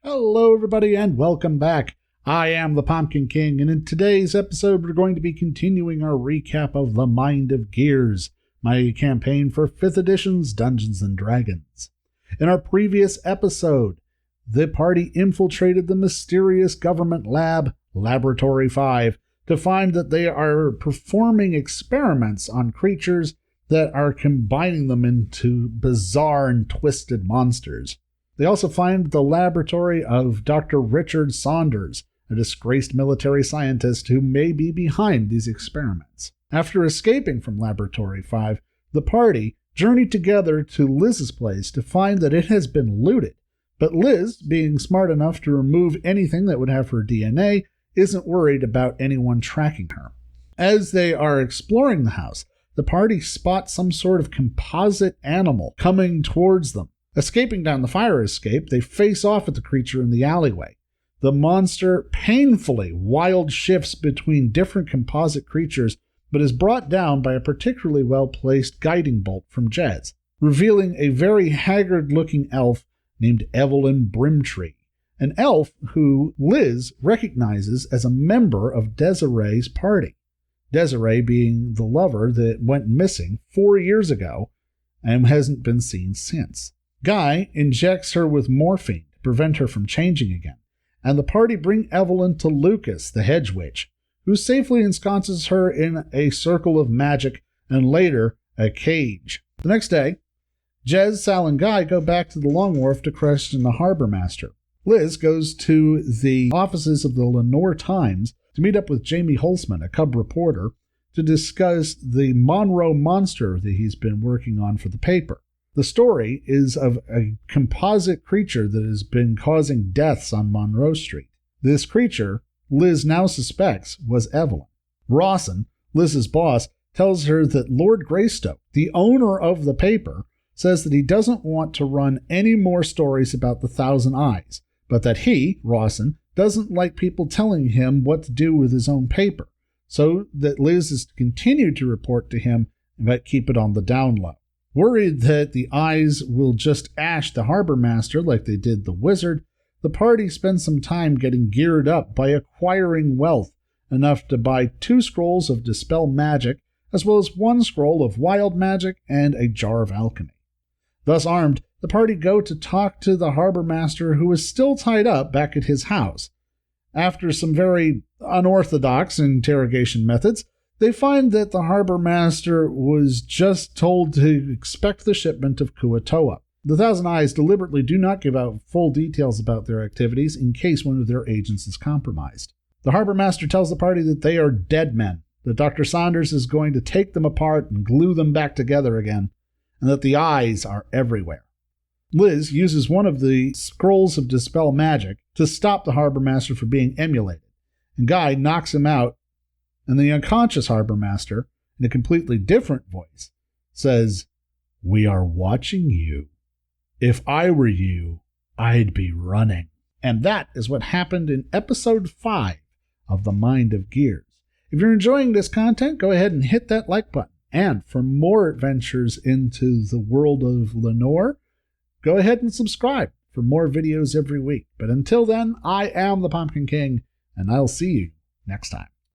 Hello, everybody, and welcome back. I am the Pumpkin King, and in today's episode, we're going to be continuing our recap of The Mind of Gears, my campaign for 5th edition's Dungeons & Dragons. In our previous episode, the party infiltrated the mysterious government lab, Laboratory 5, to find that they are performing experiments on creatures that are combining them into bizarre and twisted monsters. They also find the laboratory of Dr. Richard Saunders, a disgraced military scientist who may be behind these experiments. After escaping from Laboratory 5, the party journeyed together to Liz's place to find that it has been looted. But Liz, being smart enough to remove anything that would have her DNA, isn't worried about anyone tracking her. As they are exploring the house, the party spots some sort of composite animal coming towards them. Escaping down the fire escape, they face off at the creature in the alleyway. The monster painfully wild shifts between different composite creatures, but is brought down by a particularly well-placed guiding bolt from Jez, revealing a very haggard-looking elf named Evelyn Brimtree, an elf who Liz recognizes as a member of Desiree's party, Desiree being the lover that went missing 4 years ago and hasn't been seen since. Guy injects her with morphine to prevent her from changing again, and the party bring Evelyn to Lucas, the hedge witch, who safely ensconces her in a circle of magic and later a cage. The next day, Jez, Sal, and Guy go back to the Long Wharf to question the harbor master. Liz goes to the offices of the Lenoir Times to meet up with Jamie Holzman, a cub reporter, to discuss the Monroe monster that he's been working on for the paper. The story is of a composite creature that has been causing deaths on Monroe Street. This creature, Liz now suspects, was Evelyn. Rawson, Liz's boss, tells her that Lord Greystoke, the owner of the paper, says that he doesn't want to run any more stories about the Thousand Eyes, but that he, Rawson, doesn't like people telling him what to do with his own paper, so that Liz is to continue to report to him but keep it on the down low. Worried that the Eyes will just ash the harbor master like they did the wizard, the party spends some time getting geared up by acquiring wealth, enough to buy 2 scrolls of Dispel Magic, as well as 1 scroll of Wild Magic and a jar of alchemy. Thus armed, the party go to talk to the harbor master, who is still tied up back at his house. After some very unorthodox interrogation methods, they find that the harbor master was just told to expect the shipment of Kuatoa. The Thousand Eyes deliberately do not give out full details about their activities in case one of their agents is compromised. The harbor master tells the party that they are dead men, that Dr. Saunders is going to take them apart and glue them back together again, and that the Eyes are everywhere. Liz uses one of the scrolls of Dispel Magic to stop the harbor master from being emulated, and Guy knocks him out, and the unconscious harbor master, in a completely different voice, says, "We are watching you. If I were you, I'd be running." And that is what happened in Episode 5 of The Mind of Gears. If you're enjoying this content, go ahead and hit that like button. And for more adventures into the world of Lenoir, go ahead and subscribe for more videos every week. But until then, I am the Pumpkin King, and I'll see you next time.